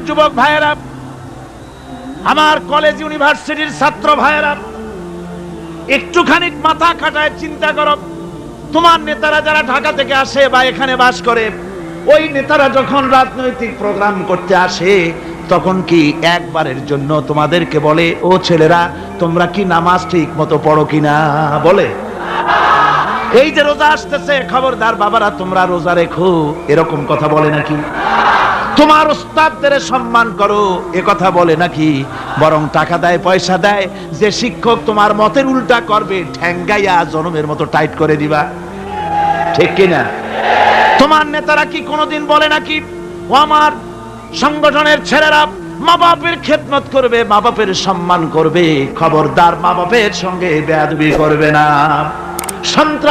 যুবক ভাইয়েরা, আমার কলেজ ইউনিভার্সিটির ছাত্র ভাইয়েরা, একটুখানি মাথা খাটায় চিন্তা করো, তোমার নেতারা যারা ঢাকা থেকে আসে বা এখানে বাস করে, ওই নেতারা যখন রাজনৈতিক প্রোগ্রাম করতে আসে তখন কি একবারের জন্য তোমাদেরকে বলে, ও ছেলেরা তোমরা কি নামাজ ঠিক মতো পড়ো কিনা? বলে? এই যে রোজা আসতেছে, খবরদার বাবারা তোমরা রোজা রেখো, এরকম কথা বলে নাকি? তোমার উস্তাদদের সম্মান করো, এ কথা বলে নাকি? বরং টাকা দেয়, পয়সা দেয়, যে শিক্ষক তোমার মতের উল্টা করবে ঠ্যাঙ্গাইয়া জনমের মতো টাইট করে দিবা, ঠিক কিনা? তোমার নেতারা কি কোনোদিন বলে নাকি, ও আমার সংগঠনের ছেলেরা মা বাপের খেদমত করবে, মা বাপের সম্মান করবে, খবরদার মা বাপের সঙ্গে বেয়াদবি করবে না, সন্ত্রাস